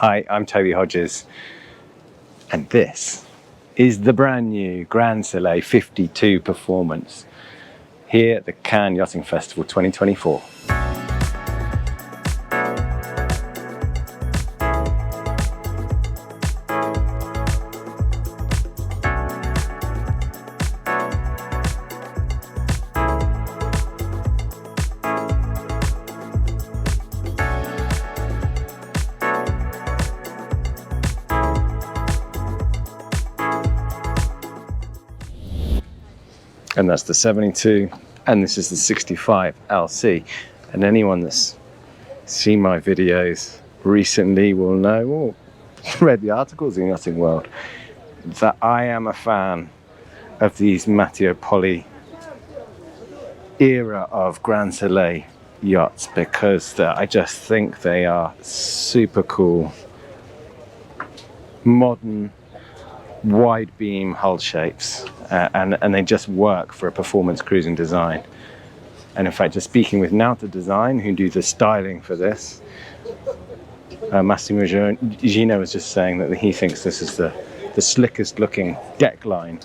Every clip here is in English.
Hi, I'm Toby Hodges, and this is the brand new Grand Soleil 52 Performance here at the Cannes Yachting Festival 2024. And that's the 72, and this is the 65 LC. And anyone that's seen my videos recently will know, or read the articles in Yachting World, that I am a fan of these Matteo Polli era of Grand Soleil yachts, because I just think they are super cool, modern, wide beam hull shapes, and they just work for a performance cruising design. And in fact, just speaking with Nauta Design, who do the styling for this, Massimo Gino was just saying that he thinks this is the slickest looking deck line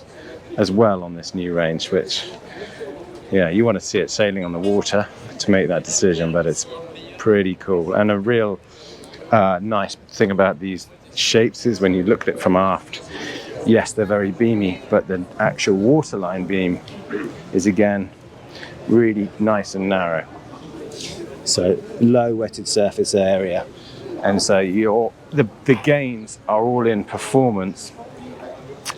as well on this new range, which, yeah, you want to see it sailing on the water to make that decision, but it's pretty cool. And a real nice thing about these shapes is when you look at it from aft, yes, they're very beamy, but the actual waterline beam is again really nice and narrow. So low wetted surface area, and so the gains are all in performance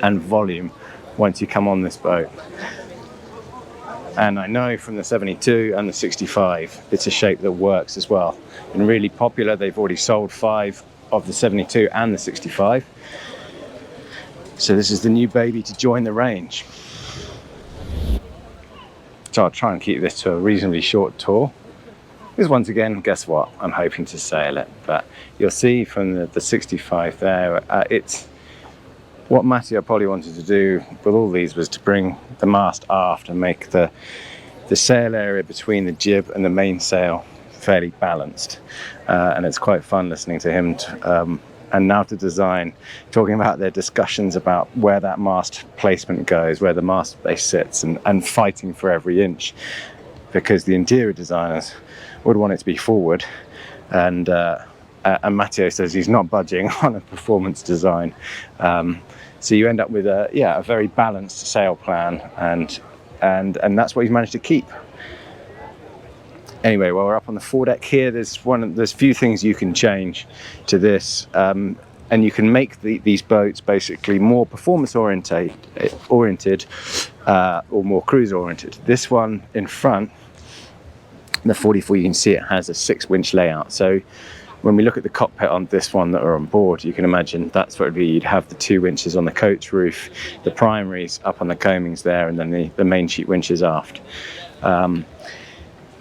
and volume once you come on this boat. And I know from the 72 and the 65, it's a shape that works as well. And really popular. They've already sold 5 of the 72 and the 65. So this is the new baby to join the range. So I'll try and keep this to a reasonably short tour. Because once again, guess what? I'm hoping to sail it. But you'll see from the 65 there, it's what Matteo Polli wanted to do with all these was to bring the mast aft and make the sail area between the jib and the mainsail fairly balanced. And it's quite fun listening to him and Nauta Design talking about their discussions about where that mast placement goes, where the mast base sits, and fighting for every inch, because the interior designers would want it to be forward, and Matteo says he's not budging on a performance design. So you end up with a very balanced sail plan, and that's what he's managed to keep. Anyway, while we're up on the foredeck here, there's few things you can change to this, and you can make these boats basically more performance oriented or more cruise oriented. This one in front, the 44, you can see it has a 6-winch layout. So when we look at the cockpit on this one that are on board, you can imagine that's what it would be. You'd have the 2 winches on the coach roof, the primaries up on the coamings there, and then the main sheet winches aft.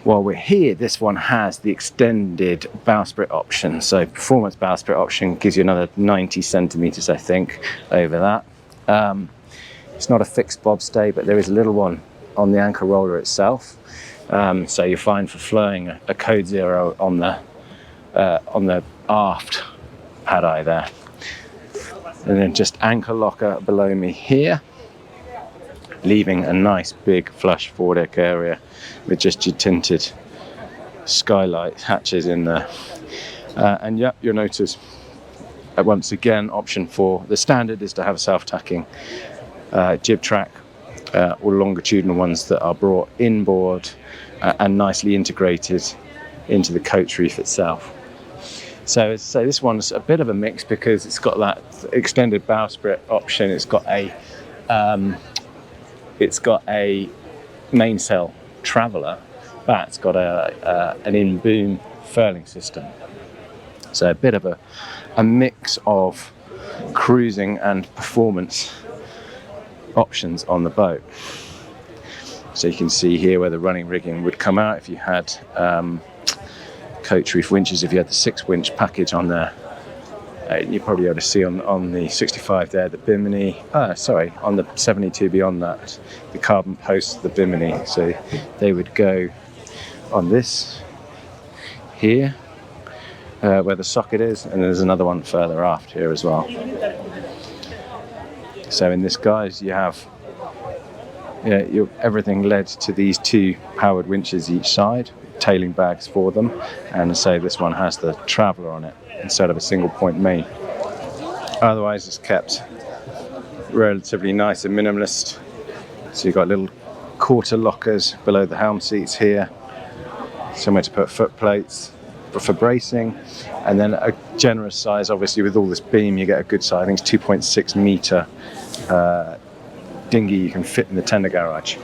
While we're here, this one has the extended bowsprit option. So performance bowsprit option gives you another 90 centimeters, I think, over that. It's not a fixed bobstay, but there is a little one on the anchor roller itself. So you're fine for flowing a code 0 on the aft pad eye there. And then just anchor locker below me here, leaving a nice big flush foredeck area with just your tinted skylight hatches in there. And yeah, you'll notice once again, option 4, the standard is to have a self-tacking jib track, or longitudinal ones that are brought inboard and nicely integrated into the coach reef itself. So this one's a bit of a mix because it's got that extended bowsprit option. It's got a mainsail traveller, but it's got an in-boom furling system. So a bit of a mix of cruising and performance options on the boat. So you can see here where the running rigging would come out if you had coach reef winches, if you had the 6-winch package on there. You're probably able to see on the 65 there, the bimini, on the 72 beyond that, the carbon posts, the bimini. So they would go on this here, where the socket is, and there's another one further aft here as well. So in this, guys, you have everything led to these 2 powered winches each side, tailing bags for them, and so this one has the traveller on it instead of a single point main. Otherwise it's kept relatively nice and minimalist. So you've got little quarter lockers below the helm seats here, somewhere to put foot plates for bracing, and then a generous size, obviously with all this beam you get a good size, I think it's 2.6 metre dinghy you can fit in the tender garage,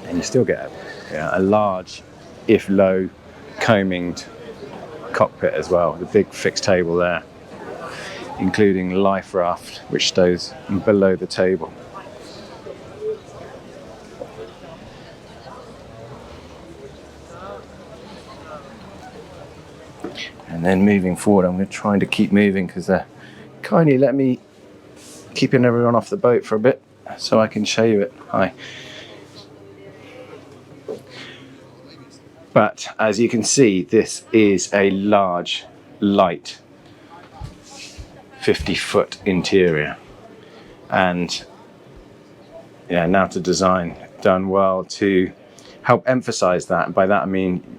and you still get a large, if low, coaminged cockpit as well, the big fixed table there, including life raft which stows below the table. And then moving forward, I'm going to try to keep moving because they're kindly let me keeping everyone off the boat for a bit so I can show you it. Hi. But as you can see, this is a large, light 50-foot interior, and Nauta Design done well to help emphasize that. And by that I mean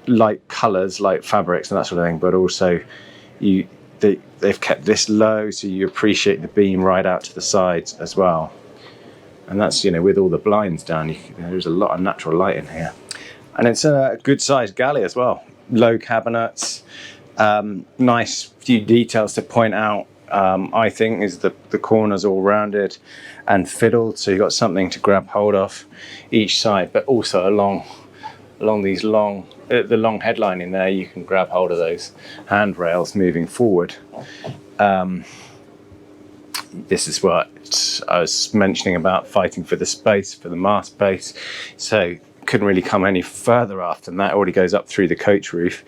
light colors, light fabrics and that sort of thing, but also they've kept this low so you appreciate the beam right out to the sides as well. And that's, with all the blinds down, there's a lot of natural light in here. And it's a good sized galley as well. Low cabinets, nice few details to point out. I think is the corners all rounded and fiddled, so you've got something to grab hold of each side, but also along these the long headline in there, you can grab hold of those handrails moving forward. This is what I was mentioning about fighting for the space, for the mast base. So couldn't really come any further aft than that. It already goes up through the coach roof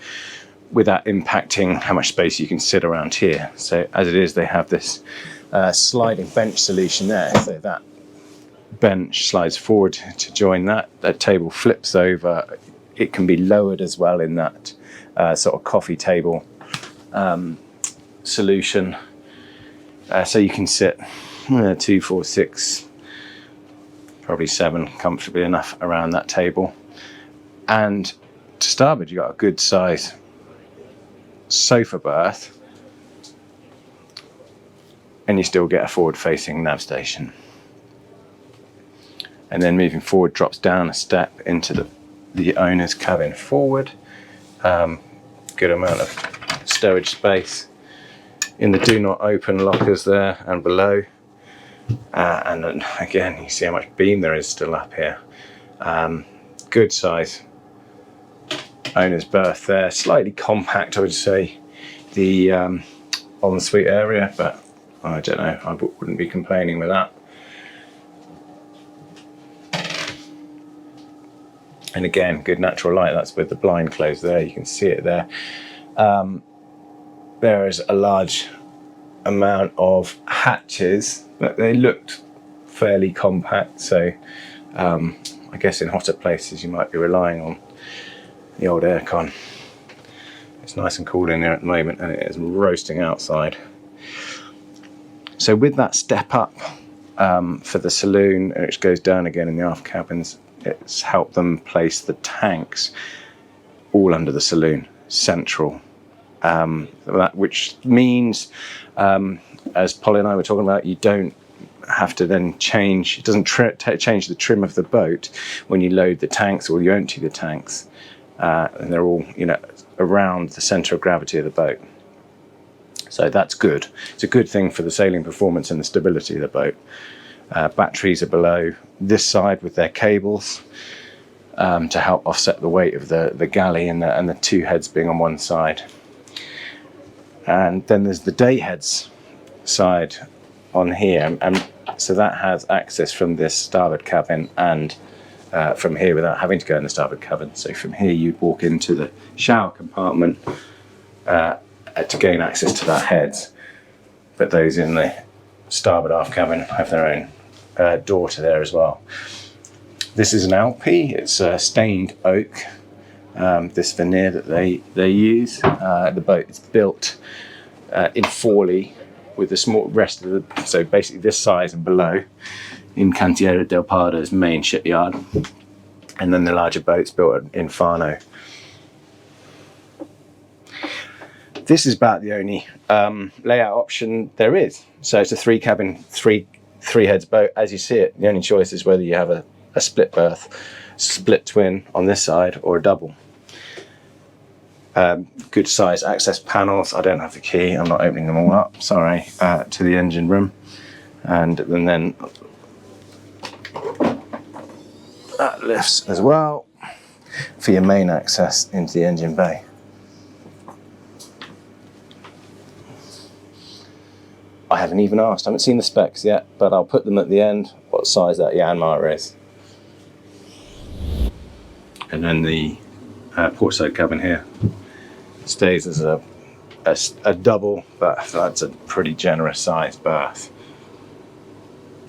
without impacting how much space you can sit around here. So as it is, they have this sliding bench solution there. So that bench slides forward to join that. That table flips over. It can be lowered as well in that sort of coffee table solution. So you can sit 2, 4, 6, probably 7 comfortably enough around that table. And to starboard, you've got a good size sofa berth, and you still get a forward facing nav station. And then moving forward, drops down a step into the owner's cabin forward. Good amount of stowage space in the do not open lockers there and below. And then again, you see how much beam there is still up here. Good size owner's berth there, slightly compact, I would say, the ensuite area, but I don't know, I wouldn't be complaining with that. And again, good natural light. That's with the blind closed there, you can see it there. There is a large amount of hatches, but they looked fairly compact, so I guess in hotter places you might be relying on the old aircon. It's nice and cool in there at the moment, and it is roasting outside. So with that step up for the saloon, which goes down again in the aft cabins, it's helped them place the tanks all under the saloon, central. Which means, as Polly and I were talking about, you don't have to then change, it doesn't change the trim of the boat when you load the tanks or you empty the tanks. And they're all, around the centre of gravity of the boat. So that's good. It's a good thing for the sailing performance and the stability of the boat. Batteries are below this side with their cables to help offset the weight of the galley and the two heads being on one side. And then there's the day heads side on here, and so that has access from this starboard cabin and from here without having to go in the starboard cabin. So from here you'd walk into the shower compartment to gain access to that heads, but those in the starboard aft cabin have their own door to there as well. This is an Alpi, it's stained oak, this veneer that they use. The boat is built in Forlì with the small rest of the, so basically this size and below, in Cantiere del Pardo's main shipyard, and then the larger boats built in Fano. This is about the only layout option there is. So it's a 3-cabin, three heads boat. As you see it, the only choice is whether you have a split berth, split twin on this side, or a double. Good size access panels. I don't have the key, I'm not opening them all up, sorry, to the engine room. And then that lifts as well for your main access into the engine bay. I haven't even asked, I haven't seen the specs yet, but I'll put them at the end, what size that Yanmar is. And then the port side cabin here stays as a double, but that's a pretty generous sized berth.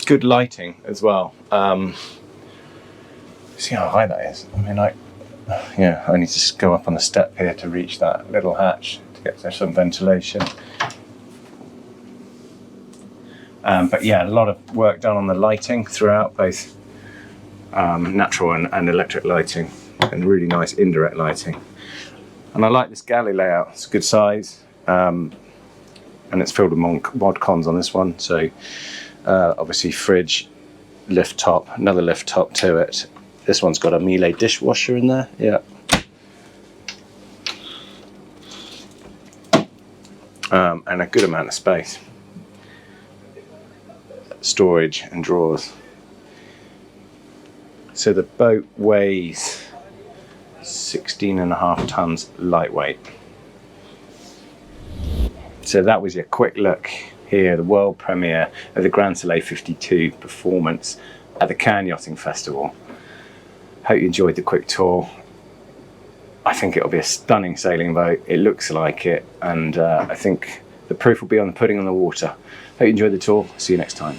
Good lighting as well. See how high that is? I mean, I need to go up on the step here to reach that little hatch to get some ventilation. But yeah, a lot of work done on the lighting throughout, both natural and electric lighting, and really nice indirect lighting. And I like this galley layout, it's a good size, and it's filled with mod cons on this one. So obviously fridge, lift top, another lift top to it. This one's got a Miele dishwasher in there, yeah. And a good amount of space. Storage and drawers. So the boat weighs 16.5 tons lightweight. So that was your quick look here, the world premiere of the Grand Soleil 52 performance at the Cannes Yachting Festival. Hope you enjoyed the quick tour. I think it'll be a stunning sailing boat. It looks like it, and I think the proof will be on the pudding on the water. Hope you enjoyed the tour. See you next time.